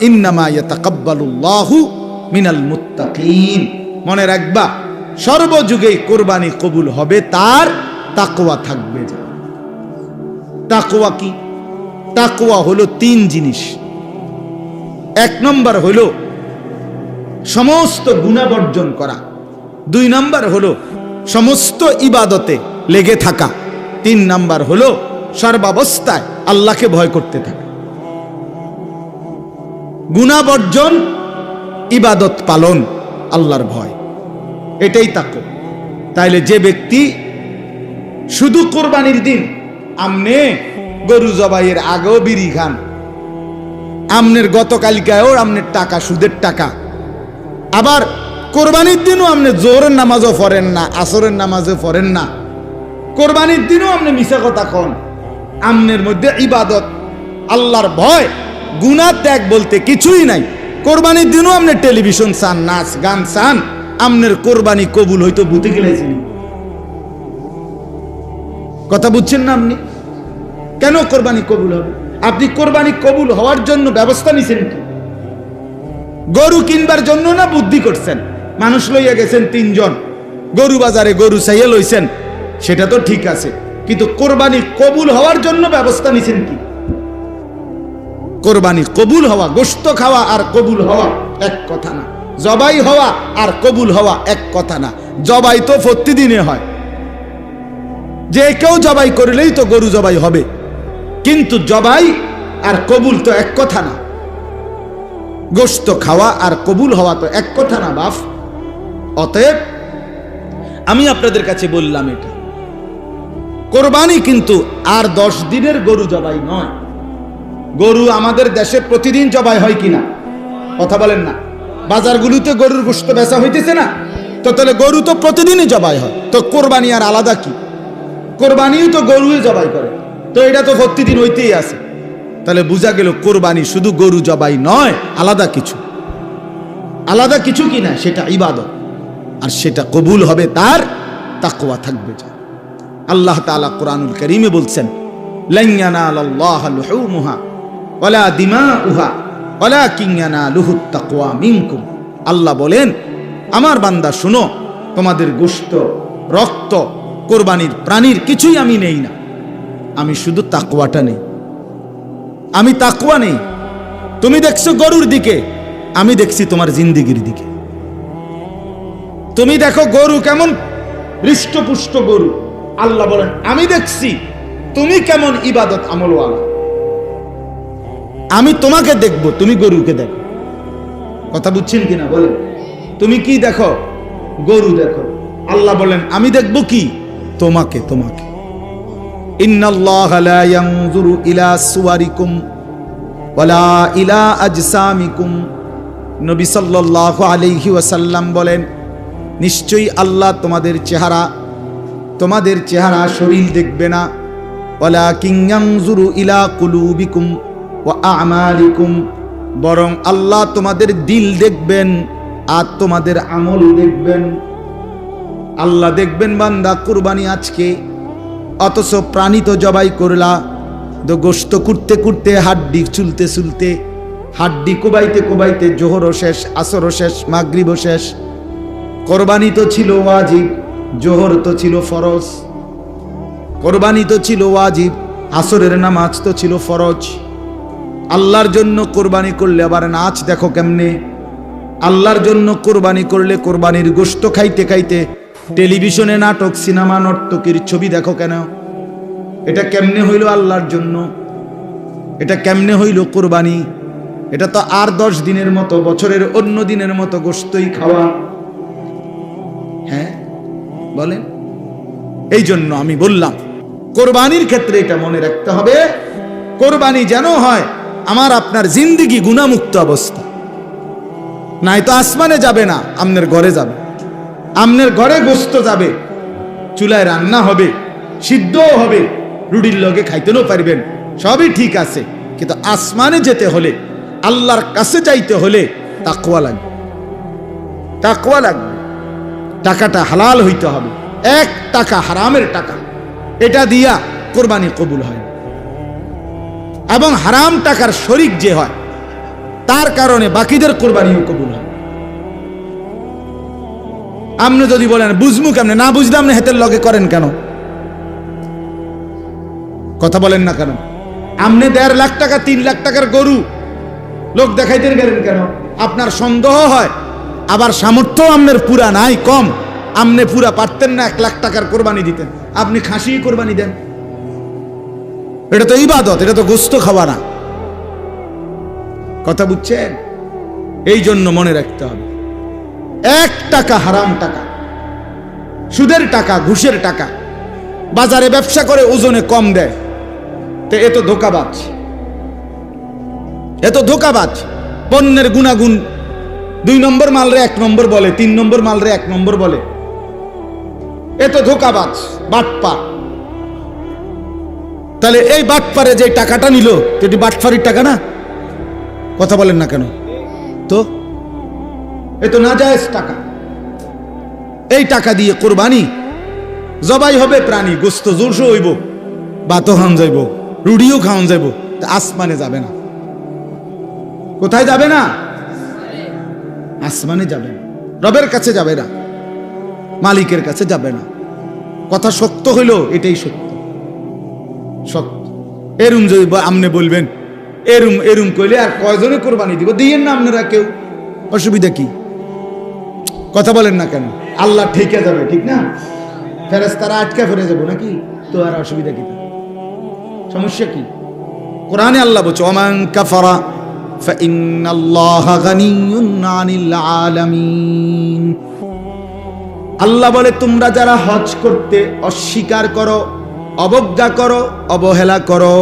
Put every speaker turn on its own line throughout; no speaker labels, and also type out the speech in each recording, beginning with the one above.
ইন্নামা ইয়াতাকাব্বালুল্লাহু মিনাল মুত্তাকিন। মনে রাখবা, সর্বযুগেই কোরবানি কবুল হবে তার তাকওয়া থাকবে। তাকওয়া কি? তাকওয়া হলো তিন জিনিস। এক নম্বর হলো সমস্ত গুনাহ বর্জন করা, দুই নম্বর হলো সমস্ত ইবাদতে লেগে থাকা, তিন নম্বর হলো সর্বাবস্থায় আল্লাহকে ভয় করতে থাকা। গুনাহ বর্জন, ইবাদত পালন, আল্লাহর ভয়, এটাই তাকওয়া। তাইলে যে ব্যক্তি শুধু কোরবানির দিন আমনে গরু জবাইয়ের আগেও বিড়ি খান, আমনের গতকালকায়ও আমনের টাকা সুদের টাকা, আবার কোরবানির দিনও আপনি জোহরের নামাজও পড়েন না, আসরের নামাজও পড়েন না, কোরবানির দিনও আপনি মিছা কথা কন, আমনের মধ্যে ইবাদত, আল্লাহর ভয়, গুনাহ ত্যাগ বলতে কিছুই নাই, কোরবানির দিনও আপনি টেলিভিশন চান, নাচ গান চান, আমনের কোরবানি কবুল হইতো বুঝতে গেলেছেন। কথা বুঝছেন না? আপনি কেন কোরবানি কবুল হবে? আপনি কোরবানি কবুল হওয়ার জন্য ব্যবস্থা নিছেন কি? গরু কিনবার জন্য না বুদ্ধি করছেন? মানুষ লইয়া গেছেন তিনজন, গরু বাজারে গরু চাইয়া লইছেন, সেটা তো ঠিক আছে, কিন্তু কোরবানি কবুল হওয়ার জন্য ব্যবস্থা নিছেন কি? কোরবানি কবুল হওয়া, গোশত খাওয়া আর কবুল হওয়া এক কথা না, জবাই হওয়া আর কবুল হওয়া এক কথা না। জবাই তো প্রতিদিনে হয়, যে কেউ জবাই করলেই তো গরু জবাই হবে, কিন্তু জবাই আর কবুল তো এক কথা না। গোশত খাওয়া আর কবুল হওয়া তো এক কথা না বাপ। অতএব আমি আপনাদের কাছে বললাম, এটা কোরবানি কিন্তু আর 10 দিনের গরু জবাই নয়। গরু আমাদের দেশে প্রতিদিন জবাই হয় কিনা কথা বলেন না? বাজারগুলোতে গরুর গোশত বেচা হইতেছে না? তো তাহলে গরু তো প্রতিদিনই জবাই হয়, তো কোরবানি আর আলাদা কি? কোরবানিও তো গরুই জবাই করে, তো এটা তো প্রতিদিন হইতেই আছে। তাহলে বোঝা গেল কোরবানি শুধু গরু জবাই নয়, আলাদা কিছু, আলাদা কিছু কিনা, সেটা ইবাদত, আর সেটা কবুল হবে তার তাকওয়া থাকবে। আল্লাহ তাআলা কোরআনুল কারীমে বলছেন, লান ইয়ানালাল্লাহা লুহুমুহা ওয়ালা দিমাউহা ওয়ালাকিন ইয়ানালুহুত তাকওয়া মিনকুম। আল্লাহ বলেন, আমার বান্দা শুনো, তোমাদের গোশত, রক্ত, কোরবানির প্রাণীর কিছুই আমি নেই না, আমি শুধু তাকওয়াটা নেই। আমি তাকওয়া নেই। তুমি দেখছো গরুর দিকে, আমি দেখছি তোমার জিন্দেগির দিকে। তুমি দেখো গরু কেমন হৃষ্টপুষ্ট গরু, আল্লাহ বলেন আমি দেখছি তুমি কেমন ইবাদত আমলওয়ালা। আমি তোমাকে দেখব, তুমি গরুকে দেখো। কথা বুঝছেন কিনা বলেন? তুমি কি দেখো? গরু দেখো। আল্লাহ বলেন আমি দেখব কি? তোমাকে। তোমাকে ইন্নাল্লাহা লা ইয়ানজুরু ইলা সুওয়ারিকুম ওয়ালা ইলা আজসামিকুম। নবী সাল্লাল্লাহু আলাইহি ওয়াসাল্লাম বলেন, নিশ্চয়ই আল্লাহ তোমাদের চেহারা শরীর দেখবে না, ওয়ালাকিন ইয়ানজুরু ইলা কুলুবিকুম ওয়া আমালিকুম, বরং আল্লাহ তোমাদের দিল দেখবেন আর তোমাদের আমল দেখবেন। আল্লাহ দেখবেন বান্দা কুরবানি আজকে, অথচ প্রাণী তো জবাই করলা, তো গোশত কুটতে কুটতে, হাড্ডি চুলতে চুলতে, হাড্ডি কোবাইতে কোবাইতে জোহরও শেষ, আসরও শেষ, মাগরিবও শেষ। কোরবানি তো ছিল ওয়াজিব, জোহর তো ছিল ফরজ। কোরবানি তো ছিল ওয়াজিব, আসরের নামাজ তো ছিল ফরজ। আল্লাহর জন্য কোরবানি করলে আবার নাচ দেখো কেমনে। আল্লাহর জন্য কোরবানি করলে কোরবানির গোশত খাইতে খাইতে টেলিভিশনে নাটক, সিনেমা, নর্তকীর ছবি দেখো কেন? এটা কেমনে হইল আল্লাহর জন্য? এটা কেমনে হইল কোরবানি? এটা তো আর 10 দিনের মতো, বছরের অন্য দিনের মতো গোশতই খাওয়া। হ্যাঁ বলেন? এই জন্য আমি বললাম কোরবানির ক্ষেত্রে এটা মনে রাখতে হবে, কোরবানি যেন হয় আমার আপনার জিন্দেগি গুনাহমুক্ত অবস্থা। নাই তো আসমানে যাবে না, আমনের ঘরে যাবে। আমনের ঘরে গোশত যাবে, চুলায় রান্না হবে, সিদ্ধও হবে, রুটির লগে খাইতেও পারবেন, সবই ঠিক আছে। কিন্তু আসমানে যেতে হলে, আল্লাহর কাছে যাইতে হলে তাকওয়া লাগবে। তাকওয়া লাগবে। টাকাটা হালাল হইতে হবে। 1 টাকা হারামের টাকা, এটা দিয়া কোরবানি কবুল হয়। এবং হারাম টাকার শরিক যে হয়, তার কারণে বাকিদের কোরবানিও কবুল হয়। আপনি যদি বলেন বুঝমু কেমনে, না বুঝলাম না হেতের লগে করেন কেন, কথা বলেন না কেন? আপনি 1.5 লাখ টাকা 3 লাখ টাকার গরু লোক দেখাইতে গেলেন কেন? আপনার সন্দেহ হয়, আবার সামর্থ্য আপনার পুরা নাই, কম, আপনি পুরা পারতেন না 1 লাখ টাকার কোরবানি দিতেন, আপনি খাসি কোরবানি দেন। এটা তো ইবাদত, এটা তো গোস্ত খাওয়া না। কথা বুঝছেন? এই জন্য মনে রাখতে হবে, 1 টাকা হারাম টাকা, সুদের টাকা, ঘুষের টাকা, বাজারে ব্যবসা করে ওজনে কম দেয়, তো এ তো ধোঁকাবাজ, এ তো ধোঁকাবাজ। পণ্যের গুণাগুণ 2 নম্বর মালরে 1 নম্বর বলে, 3 নম্বর মালরে 1 নম্বর বলে, এ তো ধোঁকাবাজ, বাটপার। তাহলে এই বাটপারে যে টাকাটা নিল, এটি বাটপারির টাকা না? কথা বলেন না কেন? তো এ তো নাজায়েজ টাকা। এই টাকা দিয়ে কোরবানি জবাই হবে প্রাণী, গোস্ত জোরসো হইব, ভাতও খাওয়ান যাইব, রুটিও খাওয়ান যাইব, আসমানে যাবে না। কোথায় যাবে না? আসমানে যাবে না, রবের কাছে যাবে না, মালিকের কাছে যাবে না। কথা শক্ত হইল, এটাই সত্য, সত্য। এরুম যদি আপনি বলবেন এরুম এরুম কইলে আর কয়জনে কোরবানি দিব, দিয়েন না আপনারা কেউ, অসুবিধা কি? কথা বলেন না কেন? আল্লাহ ঠেকে যাবে, ঠিক না? ফেরেশতারা আটকা ফিরে যাবো নাকি? তো আর অসুবিধা কি, সমস্যা কি? কোরআনে আল্লাহ বলছে ওমান কাফারা ফাইন্নাল্লাহা গানিয়্যুন আনিল আলামিন। আল্লাহ বলে তোমরা যারা হজ করতে অস্বীকার করো, অবজ্ঞা করো, অবহেলা করো,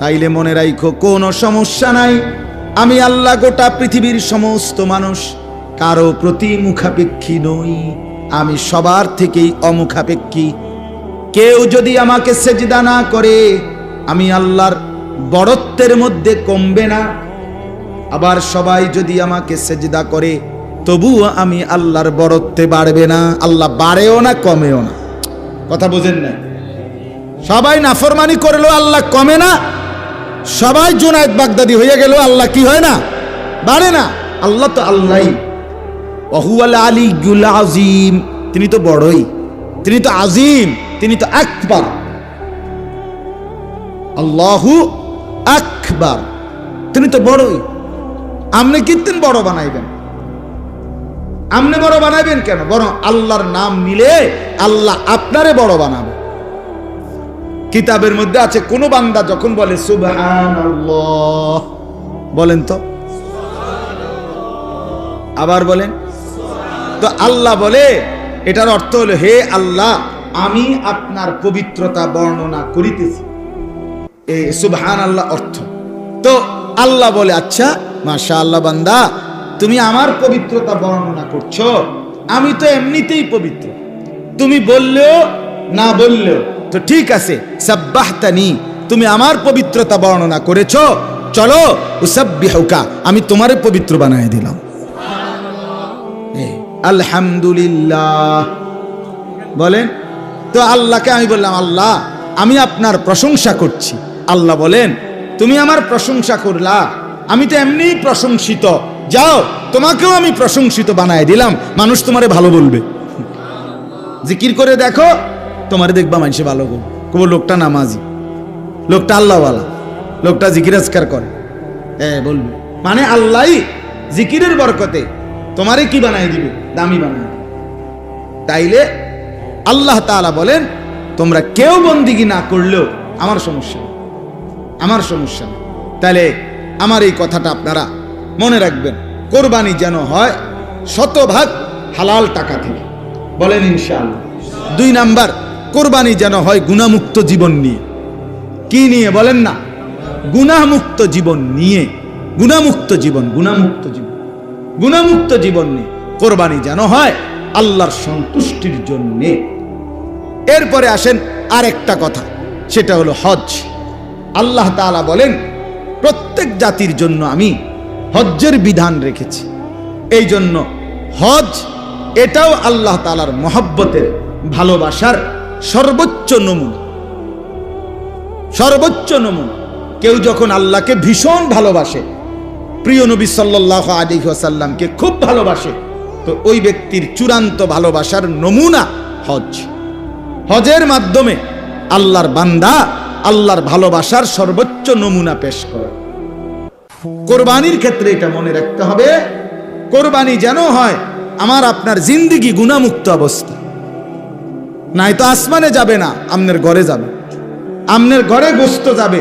তাইলে মনে রাখো কোনো সমস্যা নাই, আমি আল্লাহ গোটা পৃথিবীর সমস্ত মানুষ কারো প্রতি মুখাপেক্ষী নই, আমি সবার থেকেই অমুখাপেক্ষী। কেউ যদি আমাকে সেজদা না করে আমি আল্লাহর বড়ত্বের মধ্যে কমবে না, আবার সবাই যদি আমাকে সেজদা করে তবুও আমি আল্লাহর বড়ত্বে বাড়বে না, আল্লাহ বাড়েও না কমেও না। কথা বোঝেন না? সবাই নাফরমানি করলেও আল্লাহ কমে না, সবাই জুনায়েদ বাগদাদি হয়ে গেল আল্লাহ কি হয় না? বাড়ে না। আল্লাহ তো আল্লাহই, ওয়াহুয়াল আলিয়্যুল আযীম, তিনি তো বড়ই, তিনি তো আজিম, তিনি তো আকবার। আল্লাহু আকবার, তিনি তো বড়ই। আপনি কীর্তন বড় বানাইবেন? আপনি বড় বানাইবেন কেন? বরং আল্লাহর নাম নিলে আল্লাহ আপনারে বড় বানাবে। কিতাবের মধ্যে আছে কোন বান্দা যখন বলে সুবহানাল্লাহ, বলেন তো, আবার বলেন তো, আল্লাহ বলে এটার অর্থ হলো হে আল্লাহ আমি আপনার পবিত্রতা বর্ণনা করিতেছি, এই সুবহানাল্লাহ অর্থ। তো আল্লাহ বলে আচ্ছা মাশাআল্লাহ বান্দা তুমি আমার পবিত্রতা বর্ণনা করছো, আমি তো এমনিতেই পবিত্র, তুমি বললেও না বললেও তো ঠিক আছে, সাব্বাহতানি, তুমি আমার পবিত্রতা বর্ণনা করেছো, চলো উসাব্বিহুকা, আমি তোমারে পবিত্র বানায় দিলাম। আলহামদুলিল্লাহ বলেন তো। আল্লাহকে আমি বললাম আল্লাহ আমি আপনার প্রশংসা করছি, আল্লাহ বলেন তুমি আমার প্রশংসা করলা, আমি তো এমনিই প্রশংসিত, যাও তোমাকেও আমি প্রশংসিত বানায় দিলাম, মানুষ তোমারে ভালো বলবে। জিকির করে দেখো, তোমারে দেখবা মানুষে ভালো কব, লোকটা নামাজি, লোকটা আল্লাহওয়ালা, লোকটা জিকির আজকার করে, বলবে মানে আল্লাহই জিকিরের বরকতে তোমারে কি বানায় দিবে? দামি বানায়। তাইলে আল্লাহ তাআলা বলেন তোমরা কেউ বন্দিগি না করলেও আমার সমস্যা নেই, আমার সমস্যা নেই। তাহলে আমার এই কথাটা আপনারা মনে রাখবেন, কোরবানি যেন হয় 100% হালাল টাকা থেকে, বলেন ইনশাআল্লাহ। 2 নাম্বার, কোরবানি যেন হয় গুনাহমুক্ত জীবন নিয়ে। কি নিয়ে বলেন না? গুনাহমুক্ত জীবন নিয়ে, গুনাহমুক্ত জীবন, গুনাহমুক্ত জীবন, গুনাহমুক্ত জীবন নিয়ে কোরবানি যেন হয় আল্লাহর সন্তুষ্টির জন্য। এরপরে আসেন আরেকটা কথা, সেটা হলো হজ। আল্লাহ তাআলা বলেন প্রত্যেক জাতির জন্য আমি হজ্জের বিধান রেখেছি। এই জন্য হজ এটাও আল্লাহ তাআলার মহব্বতের, ভালোবাসার সর্বোচ্চ নমুনা, সর্বোচ্চ নমুনা। কেউ যখন আল্লাহকে ভীষণ ভালোবাসে প্রিয় নবী সাল্লাল্লাহু আলাইহি ওয়াসাল্লামকে খুব ভালোবাসে, তো ওই ব্যক্তির চূড়ান্ত ভালোবাসার নমুনা হজ। হজের মাধ্যমে আল্লাহর বান্দা আল্লাহর ভালোবাসার সর্বোচ্চ নমুনা পেশ করে। কোরবানির ক্ষেত্রে এটা মনে রাখতে হবে, কোরবানি যেন হয় আমার আপনার জিন্দেগি গুনাহমুক্ত অবস্থা। নাই তো আসমানে যাবে না, আমনের ঘরে যাবে, আমনের ঘরে গোশত যাবে,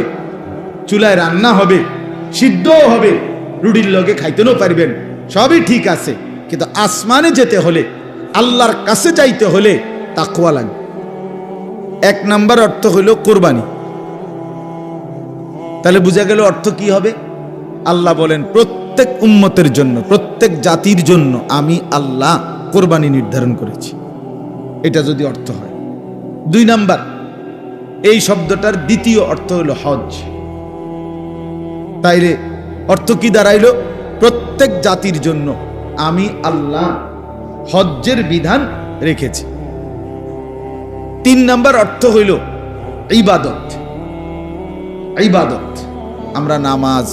চুলায় রান্না হবে, সিদ্ধও হবে, রুটির লগে খাইতেও পারবেন, সবই ঠিক আছে, কিন্তু আসমানে যেতে হলে, আল্লাহর কাছে যাইতে হলে তাকওয়া লাগবে। এক নাম্বার অর্থ হইল কোরবানি। তাহলে বুঝা গেল অর্থ কি হবে? আল্লাহ বলেন প্রত্যেক উম্মতের জন্য, প্রত্যেক জাতির জন্য আমি আল্লাহ কোরবানি নির্ধারণ করেছি। এটা যদি অর্থ হয়। দুই নাম্বার, এই শব্দটার দ্বিতীয় অর্থ হলো হজ। তাইলে অর্থ কি দাঁড়াইল? প্রত্যেক জাতির জন্য আমি আল্লাহ হজ্জের বিধান রেখেছি। তিন নাম্বার অর্থ হইল ইবাদত। ইবাদত আমরা নামাজ,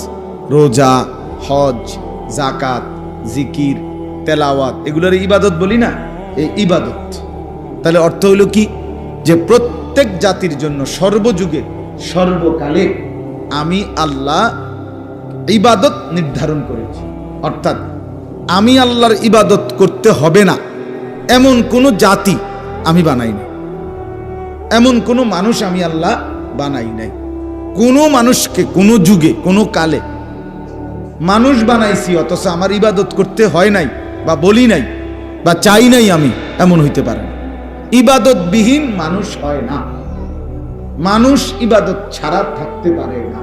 রোজা, হজ, জাকাত, জিকির, তেলাওয়াত এগুলোর ইবাদত বলি না, এই ইবাদত। তাহলে অর্থ হইল কি? যে প্রত্যেক জাতির জন্য সর্বযুগে সর্বকালে আমি আল্লাহ ইবাদত নির্ধারণ করেছি। অর্থাৎ আমি আল্লাহর ইবাদত করতে হবে না এমন কোন জাতি আমি বানাই নাই, এমন কোন মানুষ আমি আল্লাহ বানাই নাই। কোন মানুষকে কোন যুগে কোন কালে মানুষ বানাইছি, অথচ আমার ইবাদত করতে হয় নাই বা বলি নাই বা চাই নাই আমি, এমন হইতে পারে না। ইবাদতবিহীন মানুষ হয় না, মানুষ ইবাদত ছাড়া থাকতে পারে না।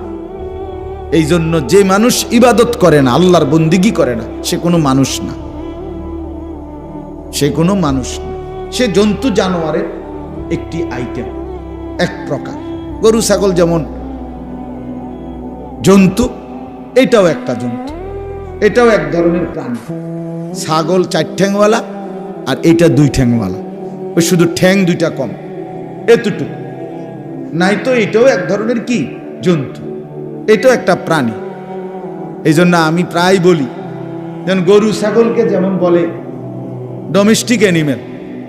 এই জন্য যে মানুষ ইবাদত করে না, আল্লাহর বন্দিগি করে না, সে কোনো মানুষ না, সে কোনো মানুষ না, সে জন্তু জানোয়ারের একটি আইটেম, এক প্রকার। গরু ছাগল যেমন জন্তু, এটাও একটা জন্তু, এটাও এক ধরনের প্রাণী। ছাগল 4 ঠ্যাংওয়ালা আর এটা 2 ঠ্যাংওয়ালা, ওই শুধু ঠ্যাং 2টা কম, এতটুকু। নাই তো এটাও এক ধরনের কি জন্তু, এটাও একটা প্রাণী। এই জন্য আমি প্রায় বলি, যেমন গরু ছাগলকে যেমন বলে ডোমেস্টিক অ্যানিমেল,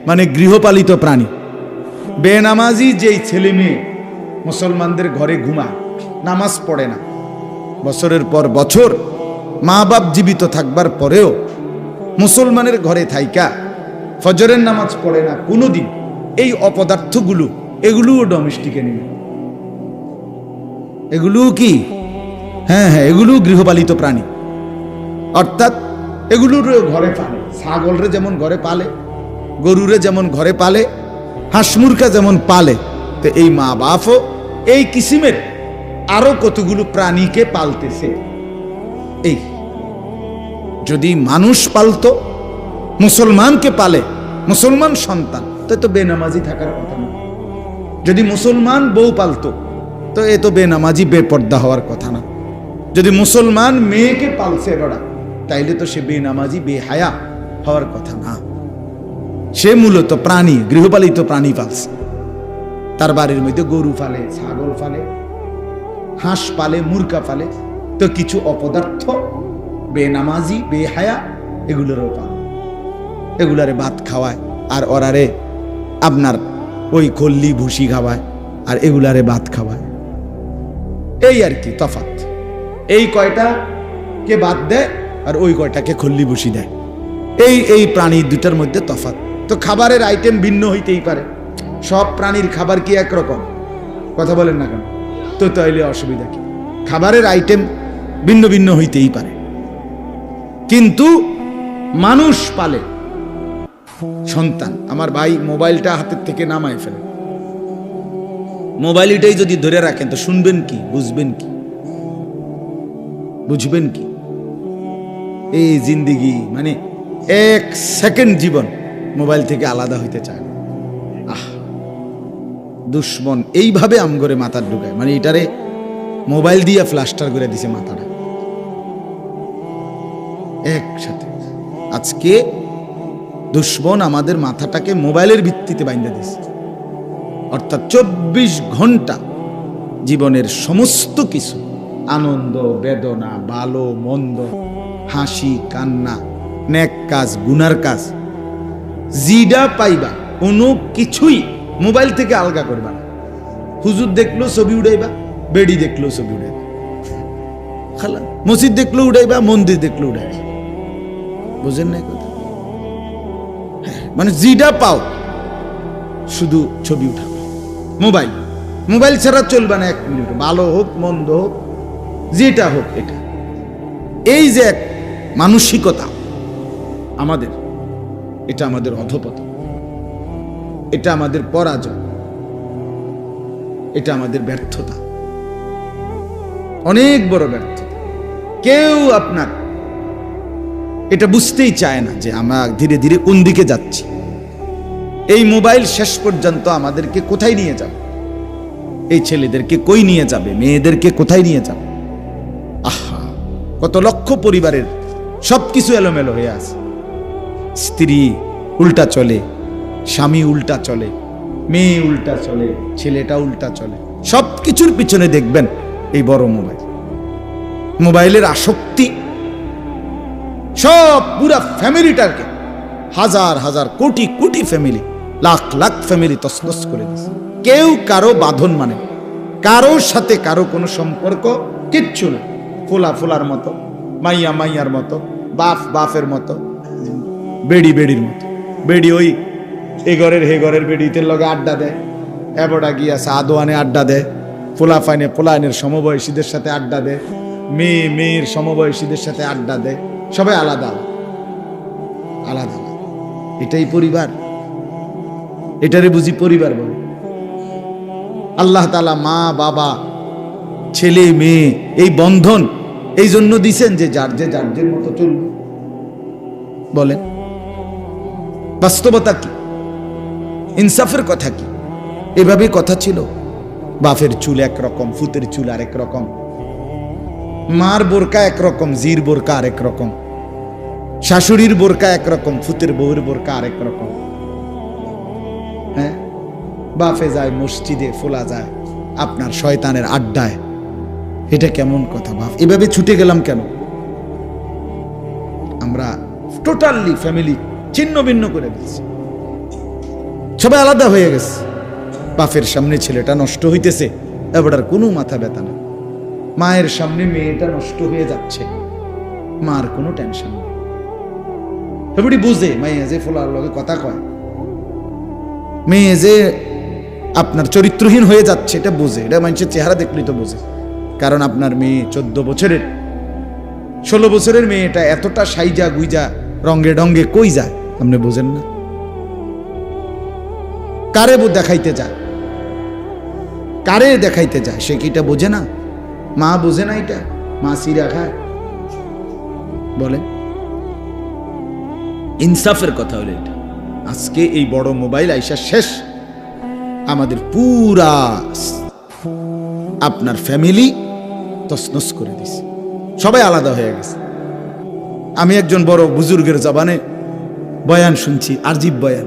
মানে গৃহপালিত প্রাণী। বেনামাজি যেই ছেলে মেয়ে মুসলমানদের ঘরে ঘুমায়, নামাজ পড়ে না, বছরের পর বছর মা বাপ জীবিত থাকবার পরেও মুসলমানের ঘরে থাইকা ফজরের নামাজ পড়ে না কোনোদিন, এই অপদার্থগুলো এগুলোও ডোমেস্টিক অ্যানিমেল, এগুলোও কি? হ্যাঁ হ্যাঁ, এগুলোও গৃহপালিত প্রাণী। অর্থাৎ এগুলোর ঘরে পালে, ছাগলরে যেমন ঘরে পালে, গরুরে যেমন ঘরে পালে, হাঁস মুরগা যেমন পালে, তো এই মা বাপও এই কিসিমের আরো কতগুলো প্রাণীকে পালতেছে। এই যদি মানুষ পালতো, মুসলমানকে পালে, মুসলমান সন্তান, তো বেনামাজি থাকার কথা না। যদি মুসলমান বউ পালতো, তো এ তো বেনামাজি বেপর্দা হওয়ার কথা না। যদি মুসলমান মেয়েকে পালছে বড়া, তাইলে তো সে বেনামাজি বেহায়া হওয়ার কথা না। সে মূলত প্রাণী, গৃহপালিত প্রাণী পালছে। তার বাড়ির মধ্যে গরু পালে, ছাগল পালে, হাঁস পালে, মুরগা পালে, তো কিছু অপদার্থ বেনামাজি বেহায়া এগুলোরও পালে, এগুলারে ভাত খাওয়ায়, আর ওরারে আপনার ওই খল্লি ভুসি খাওয়ায়, আর এগুলারে ভাত খাওয়ায়। এই আর কি তফাৎ। এই কয়টা কে বাদ দেয় আর ওই কয়টাকে খল্লি ভুসি দেয়, এই প্রাণী দুটার মধ্যে তফাৎ। তো খাবারের আইটেম ভিন্ন হইতেই পারে, সব প্রাণীর খাবার কি একরকম? কথা বলেন না কেন? তো তাইলে অসুবিধা কি? খাবারের আইটেম ভিন্ন ভিন্ন হইতেই পারে, কিন্তু মানুষ পালে সন্তান। আমার ভাই মোবাইলটা হাতের থেকে নামায় ফেলে, মোবাইলটাই যদি ধরে রাখেন তো শুনবেন কি, বুঝবেন কি, বুঝবেন কি? এই জিন্দিগি মানে 1 সেকেন্ড জীবন মোবাইল থেকে আলাদা হইতে চায় না। দুশ্মন এইভাবে আমগরে মাথার ঢুকায়, মানে এটারে মোবাইল দিয়ে প্লাস্টার করে দিছে মাথাটা একসাথে। আজকে দুশ্মন আমাদের মাথাটাকে মোবাইলের ভিত্তিতে বাইন্ধা দিছে। অর্থাৎ 24 ঘন্টা জীবনের সমস্ত কিছু আনন্দ বেদনা, ভালো মন্দ, হাসি কান্না, নেক কাজ গুনার কাজ, জিডা পাইবা কোনো কিছুই মোবাইল থেকে আলগা করবা না। হুজুর দেখলো ছবি উড়াইবা, বেড়ি দেখলো ছবি উড়াইবা, খালা মসজিদ দেখলো উড়াইবা, মন্দির দেখলো উড়াইবা। বুঝেন না কথা? মানে জিডা পাও শুধু ছবি উঠাবে। মোবাইল মোবাইল ছাড়া চলবে না এক মিনিট, ভালো হোক মন্দ হোক যেটা হোক। এটা এই যে এক মানসিকতা আমাদের, এটা আমাদের অধপতন, এটা আমাদের পরাজয়, এটা আমাদের ব্যর্থতা, অনেক বড় ব্যর্থতা। কেউ আপনার এটা বুঝতেই চায় না যে আমরা ধীরে ধীরে কোন দিকে যাচ্ছি। এই মোবাইল শেষ পর্যন্ত আমাদেরকে কোথায় নিয়ে যাবে? এই ছেলেদেরকে কই নিয়ে যাবে? মেয়েদেরকে কোথায় নিয়ে যাবে? আহা, কত লক্ষ পরিবারের সবকিছু এলোমেলো হয়ে আছে। স্ত্রী উল্টা চলে, স্বামী উল্টা চলে, মেয়ে উল্টা চলে, ছেলেটা উল্টা চলে। সবকিছুর পিছনে দেখবেন এই বড় মোবাইল, মোবাইলের আসক্তি সব পুরা ফ্যামিলিটাকে, হাজার হাজার কোটি কোটি ফ্যামিলি, লাখ লাখ ফ্যামিলি তছনছ করে দিচ্ছে। কেউ কারো বাঁধন মানে, কারোর সাথে কারো কোনো সম্পর্ক কিচ্ছু না। ফোলা ফোলার মতো, মাইয়া মাইয়ার মতো, বাপ বাপের মতো, বেড়ি বেড়ির মতো। বেড়ি ওই এ ঘরের হে ঘরের বেড়িতে লগে আড্ডা দেয়, এবড়া গিয়া আদোয়ানে আড্ডা দেয়, ফোলা ফাইনে ফোলাইনের সমবয়সীদের সাথে আড্ডা দেয়, মেয়ে মেয়ের সমবয়সীদের সাথে আড্ডা দেয়। সবাই আলাদা আলাদা আলাদা। এটাই পরিবার? এটারে বুঝি পরিবার বলে? আল্লাহ তাআলা মা বাবা ছেলে মেয়ে এই বন্ধন এই জন্য দিছেন যে যার যে মতো চলবে। বলেন বাস্তবতা কি? ইনসাফের কথা কি? এভাবে কথা ছিল? বাপের চুল একরকম, ফুতের চুল আরেক রকম, মার বোরকা একরকম, জির বোরকা আরেক রকম, শাশুড়ির বোরকা একরকম, ফুতের বউয়ের বোরকা আরেক রকম। হ্যাঁ, বাপে যায় মসজিদে, ফোলা যায় আপনার শয়তানের আড্ডায়। এটা কেমন কথা বাপ? এভাবে ছুটে গেলাম কেন? আমরা টোটালি ফ্যামিলি ছিন্ন ভিন্ন করে দিচ্ছি, সবাই আলাদা হয়ে গেছে। বাপের সামনে ছেলেটা নষ্ট হইতেছে, এবার আর কোনো মাথা ব্যথা না। মায়ের সামনে মেয়েটা নষ্ট হয়ে যাচ্ছে, মার কোনো টেনশন নেই। এবারে বুঝে মাইয়া যে ফোলার লগে কথা কয়, মেয়ে যে আপনার চরিত্রহীন হয়ে যাচ্ছে এটা বুঝে। এটা মানুষের চেহারা দেখলেই তো বুঝে। কারণ আপনার মেয়ে 14 বছরের 16 বছরের মেয়েটা এতটা সাইজা গুইজা রঙ্গে ডঙ্গে কই যায় আপনি বুঝেন না? কারে দেখাইতে যায়, কারে দেখাইতে যায়? সে কি এটা বোঝে না? মা বোঝে না এটা? মা সিরা খায়? বলে ইনসাফের কথা হলো এটা। আজকে এই বড় মোবাইল আইসা শেষ আমাদের পুরা আপনার ফ্যামিলি তছনছ করে দিছে, সবাই আলাদা হয়ে গেছে। আমি একজন বড় বুজুর্গের জবানে বয়ান শুনছি, আরজিব বয়ান,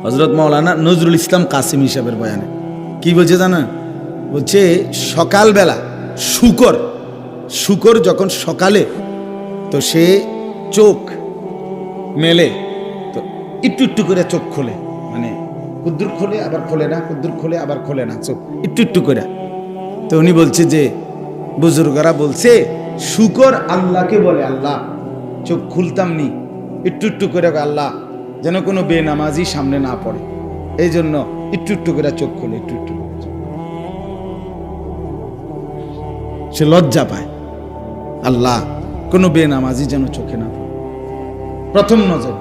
হযরত মাওলানা নজরুল ইসলাম কাসিম সাহেবের বয়ানে। কি বলছে জানা? বলছে সকালবেলা শুকর যখন সকালে তো সে চোখ মেলে তো একটু একটু করে চোখ খোলে, মানে কুদ্দুর খোলে আবার খোলে না, কুদ্দুর খোলে আবার খোলে না, চোখ একটু একটু করে। তো উনি বলছে যে বুজুর্গরা বলছে শুকর আল্লাহকে বলে, আল্লাহ চোখ খুলতাম নি একটু একটু করে, আল্লাহ যেন কোনো বেনামাজি সামনে না পড়ে, এই জন্য একটু একটু করে চোখ খোলে, একটু একটু করে। সে লজ্জা পায়, আল্লাহ কোনো বেনামাজি যেন চোখে না পড়ে প্রথম নজর।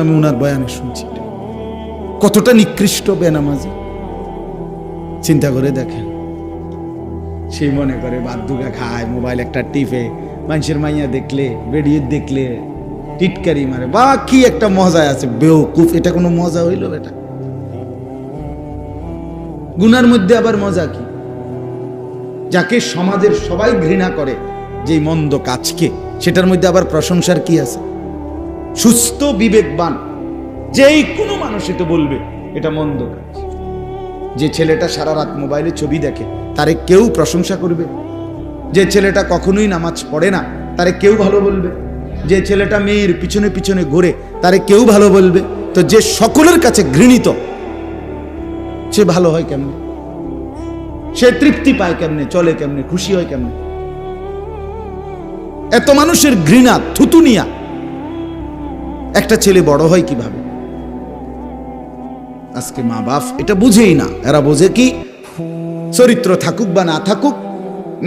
আমি উনার বয়ানে শুনছি কতটা নিকৃষ্ট বেনামাজি। চিন্তা করে দেখেন, সেই মনে করে বাদুকা খায়, মোবাইল একটা টিপে, মানুষের মাইয়া দেখলে, বেরিয়ে দেখলে টিটকারি মারে, বা কি একটা মজায় আছে। বেওকুফ, এটা কোনো মজা হইল? এটা গুনার মধ্যে আবার মজা কি? যাকে সমাজের সবাই ঘৃণা করে, যে মন্দ কাজকে, সেটার মধ্যে আবার প্রশংসার কি আছে? সুস্থ বিবেকবান যেই কোনো মানুষ এটা বলবে এটা মন্দ কাজ। যে ছেলেটা সারা রাত মোবাইলে ছবি দেখে তারে কেউ প্রশংসা করবে? যে ছেলেটা কখনোই নামাজ পড়ে না তারে কেউ ভালো বলবে? যে ছেলেটা মেয়ের পিছনে পিছনে ঘুরে তারে কেউ ভালো বলবে? তো যে সকলের কাছে ঘৃণিত সে ভালো হয় কেমনে? সে তৃপ্তি পায় কেমনে? চলে কেমনে? খুশি হয় কেমনে? এত মানুষের ঘৃণা থুতুনিয়া একটা ছেলে বড় হয় কিভাবে? আজকে মা বাপ এটা বুঝেই না। এরা বোঝে কি চরিত্র থাকুক বা না থাকুক,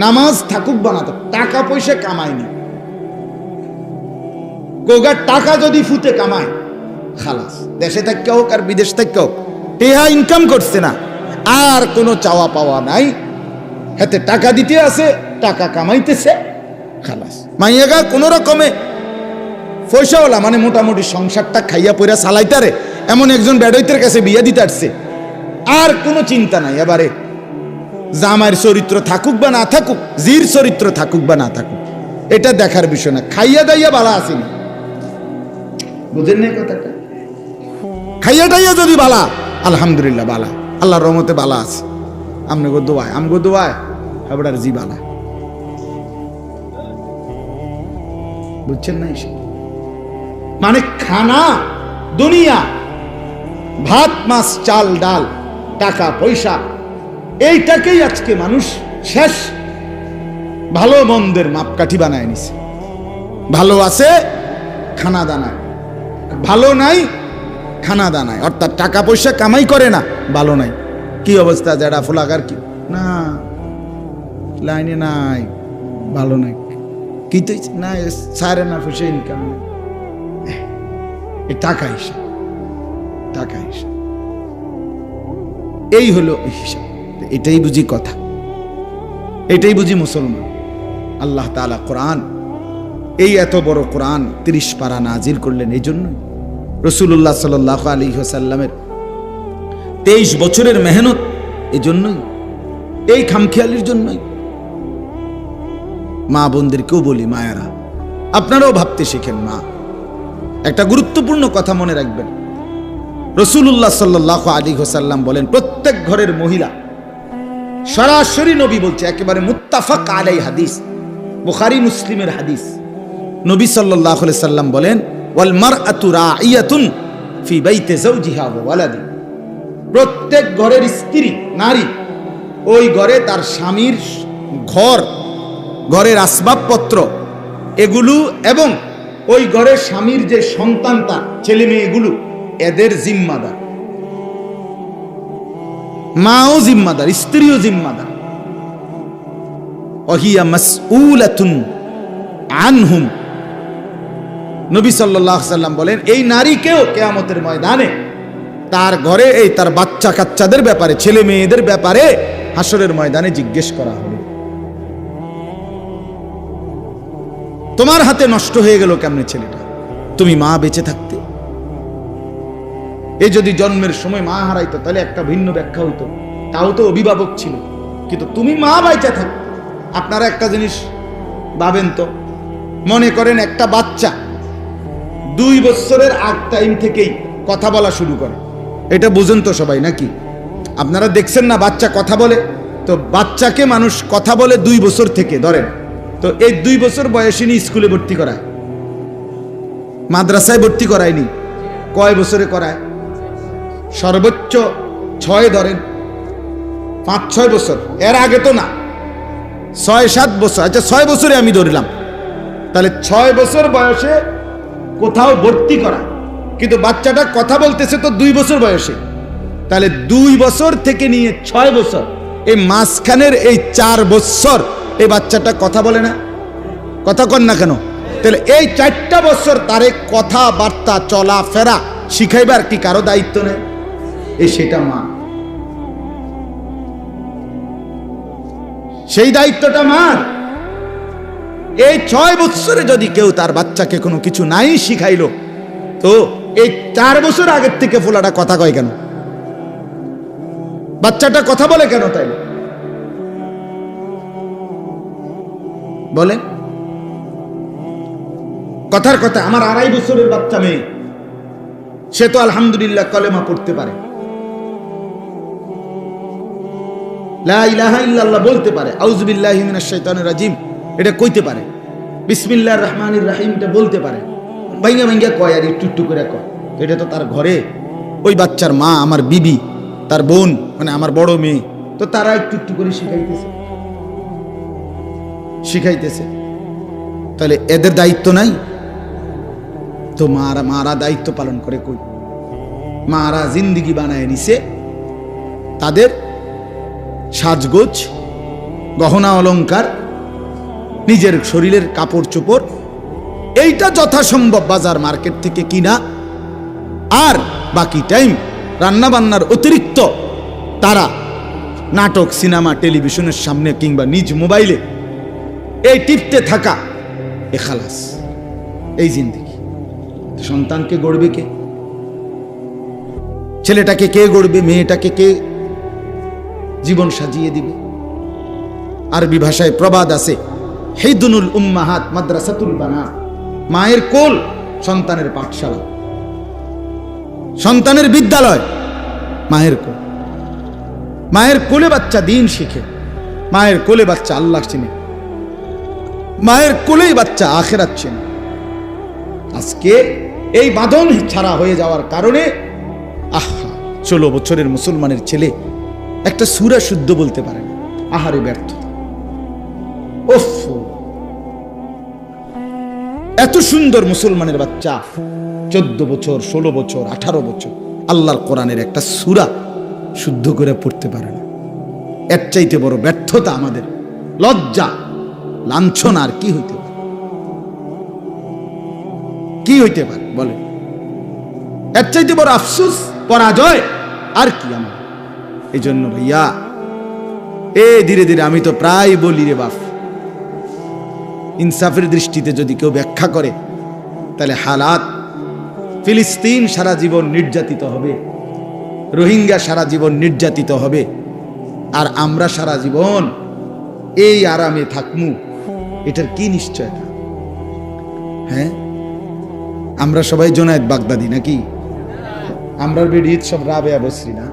নামাজ থাকুক বা না থাকুক, টাকা পয়সা কামায়নি, কোগার টাকা যদি ফুতে কামায় খালাস, দেশে থাকতে হোক আর বিদেশ থাকতে হোক, টেহা ইনকাম করছে না, আর কোনো চাওয়া পাওয়া নাই, হাতে টাকা দিতে আছে, টাকা কামাইতেছে, খালাস। মাইয়াগা কোন রকমে পয়সাওয়ালা, মানে মোটামুটি সংসারটা খাইয়া পয়রা চালাইতারে এমন একজন বেডইতের কাছে বিয়ে দিতে আসছে, আর কোনো চিন্তা নাই। এবারে জামাইয়ের চরিত্র থাকুক বা না থাকুক, জির চরিত্র থাকুক বা না থাকুক, এটা দেখার বিষয় না। খাইয়া দাইয়া বালা আসেনি, বুঝেন না কথাটা? খাইয়া দাইয়া যদি বালা, আলহামদুলিল্লাহ বালা, আল্লাহর রহমতে বালা আছে, আমগো দোয়ায় এবার জি বালা, বুঝছেন না? মানে খানা দুনিয়া, ভাত মাছ চাল ডাল টাকা পয়সা, এইটাকেই আজকে মানুষ শেষ ভালো মন্দের মাপকাঠি বানায় নিছে। ভালো আছে খানা দানায়, ভালো নাই খানা দানায়, অর্থাৎ টাকা পয়সা কামাই করে না, ভালো নাই। কি অবস্থা যারা ফোলাগার কি না লাইনে নাই, ভালো নাই, কি তো না সারে না ফুসে ইনকাম নেই, টাকা হিসাব, টাকা হিসাব, এই হলো হিসাব। এটাই বুঝি কথা, এটাই বুঝি মুসলমান। আল্লাহ তাআলা কোরআন, এই এত বড় কোরআন 30 পারা নাজিল করলেন এই জন্য। রাসূলুল্লাহ সাল্লাল্লাহু আলাইহি ওয়াসাল্লামের 23 বছরের মেহনত এই জন্যই, এই খামখেয়ালির জন্যই। মা বোনদেরকেও বলি, মায়েরা আপনারাও ভাবতে শিখেন। মা, একটা গুরুত্বপূর্ণ কথা মনে রাখবেন, রাসূলুল্লাহ সাল্লাল্লাহু আলাইহি ওয়াসাল্লাম বলেন, প্রত্যেক ঘরের মহিলা, সরাসরি নবী বলছে, একেবারে মুত্তাফাক আলাই হাদিস, বুখারী মুসলিমের হাদিস, নবী সাল্লাল্লাহু আলাইহি সাল্লাম বলেন, ওয়াল মারআতু রাঈয়াতুন ফি বাইতি যাওজিহা ওয়া ওয়ালাদি, প্রত্যেক ঘরের স্ত্রী নারী ওই ঘরে তার স্বামীর ঘর, ঘরের আসবাবপত্র এগুলো, এবং ওই ঘরের স্বামীর যে সন্তান, তার ছেলে মেয়ে, এগুলো এদের জিম্মাদার। মাও জিম্মাদার, স্ত্রীও জিম্মাদার। ওয়াহিয়া মাসউলাতুন আনহুম, নবী সাল্লাল্লাহু আলাইহি সাল্লাম বলেন, এই নারীকেও কিয়ামতের ময়দানে তার ঘরে এই তার বাচ্চা কাচ্চাদের ব্যাপারে, ছেলে মেয়েদের ব্যাপারে হাসরের ময়দানে জিজ্ঞেস করা হবে, তোমার হাতে নষ্ট হয়ে গেল কেমনে ছেলেটা, তুমি মা বেঁচে থাকতে। এই যদি জন্মের সময় মা হারাইতো তাহলে একটা ভিন্ন ব্যাখ্যা হইতো, তাও তো অভিভাবক ছিল, কিন্তু তুমি মা বেঁচে থাকতে। আপনারা একটা জিনিস ভাবেন তো, মনে করেন একটা বাচ্চা 2 বছরের আগ টাইম থেকেই কথা বলা শুরু করে, এটা বুঝেন তো সবাই নাকি? আপনারা দেখছেন না বাচ্চা কথা বলে? তো বাচ্চাকে মানুষ কথা বলে 2 বছর থেকে ধরেন, তো এই 2 বছর বয়সে নিয়ে স্কুলে ভর্তি করায়, মাদ্রাসায় ভর্তি করায়নি, কয় বছরে করায়? সর্বোচ্চ 6 ধরেন, 5-6 বছর, এর আগে তো না, 6-7 বছর। আচ্ছা 6 বছরে আমি ধরলাম, তাহলে 6 বছর বয়সে কোথাও ভর্তি করা, কিন্তু বাচ্চাটা কথা বলতেছে তো 2 বছর বয়সে, তাহলে 2 বছর থেকে নিয়ে 6 বছর, এই মাঝখানের এই 4 বছর এই বাচ্চাটা কথা বলে না, কথা কন না কেন? তাহলে এই 4টা বছর তারে কথাবার্তা চলাফেরা শিখাইবার কি কারো দায়িত্ব নেই? এই সেটা মা, সেই দায়িত্বটা মার। এই 6 বছরে যদি কেউ তার বাচ্চাকে কোনো কিছু নাই শিখাইলো, তো এই 4 বছর আগের থেকে ফোলাটা কথা কয় কেন? বাচ্চাটা কথা বলে কেন? তাই বলে কথার কথা, আমার 2.5 বছরের বাচ্চা মেয়ে, সে তো আলহামদুলিল্লাহ কলেমা পড়তে পারে, লা ইলাহা ইল্লাল্লাহ বলতে পারে, আউযু বিল্লাহি মিনাশ শাইতানির রাজিম এটা কইতে পারে, বিসমিল্লাহির রহমানির রহিম এটা বলতে পারে, ভাইঙ্গা ভাইঙ্গা কয় আর একটু একটু করে কয়। তো এটা তো তার ঘরে ওই বাচ্চার মা, আমার বিবি, তার বোন, মানে আমার বড় মেয়ে, তো তারা একটু একটু করে শিখাইতেছে। তাহলে এদের দায়িত্ব নাই? তো মারা দায়িত্ব পালন করে কই? মারা জিন্দিগি বানায় নিছে, তাদের সাজগোজ, গহনা অলংকার, নিজের শরীরের কাপড় চোপড় এইটা যথাসম্ভব বাজার মার্কেট থেকে কিনা, আর বাকি টাইম রান্না বান্নার অতিরিক্ত তারা নাটক, সিনেমা, টেলিভিশনের সামনে কিংবা নিজ মোবাইলে এই টিপতে থাকা, এ খালাস। এই জিন্দেগি। সন্তানকে গড়বে কে? ছেলেটাকে কে গড়বে? মেয়েটাকে কে জীবন সাজিয়ে দিবে? আরবি ভাষায় প্রবাদ আছে, হিদনুল উম্মাহাত মাদ্রাসাতুল বানাত। মায়ের কোল সন্তানের পাঠশালা, সন্তানের বিদ্যালয় মায়ের কোল। মায়ের কোলে বাচ্চা দিন শিখে, মায়ের কোলে বাচ্চা আল্লাহ চিনে, মায়ের কোলেই বাচ্চা আখিরাত চিনে। আজকে এই বাঁধন ছাড়া হয়ে যাওয়ার কারণে 16 বছরের মুসলমানের ছেলে একটা সূরা শুদ্ধ বলতে পারে না। আহারে ব্যর্থতা। ওফ, এত সুন্দর মুসলমানের বাচ্চা 14 বছর, 16 বছর, 18 বছর আল্লাহর কোরআনের একটা সূরা শুদ্ধ করে পড়তে পারে না। এর চাইতে বড় ব্যর্থতা, আমাদের লজ্জা, লাঞ্ছনা আর কি হইতে পারে? কি হইতে পারে বলে? এর চাইতে বড় আফসোস, পরাজয় আর কি আমার? এই জন্য ভাইয়া, ধীরে ধীরে আমি তো প্রায় বলি রে বাপ, ইনসাফের দৃষ্টিতে যদি কেউ ব্যাখ্যা করে, তাহলে হালাত ফিলিস্তিন সারা জীবন নির্যাতিত হবে, রোহিঙ্গা সারা জীবন নির্যাতিত হবে, আর আমরা সারা জীবন এই আরামে থাকমু, এটার কি নিশ্চয়তা? হ্যাঁ, আমরা সবাই জোনায়েদ বাগদাদি নাকি? আমরা বেডিত সব রাবেয়া বসরি না?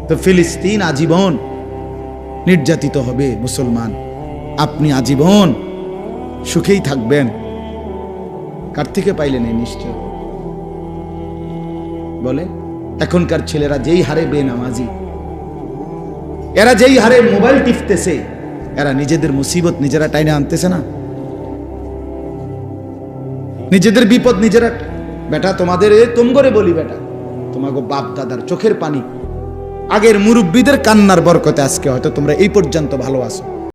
তো ফিলিস্তিন আজীবন নির্যাতিত হবে মুসলমান, আপনি আজীবন সুখেই থাকবেন। কার থেকে পাইলেন এই নিশ্চয়? বলে এখনকার ছেলেরা যেই হারে বেনামাজি, এরা যেই হারে মোবাইল টিপতেছে, এরা নিজেদের মুসিবত নিজেরা টাইনে আনতেছে না? নিজেদের বিপদ নিজেরা। বেটা তোমাদের তুম করে বলি, বেটা তোমাকে বাপ দাদার চোখের পানি, আগের মুরব্বীদের কান্নার বরকতে আজকে হয়তো তোমরা এই পর্যন্ত ভালো আছো।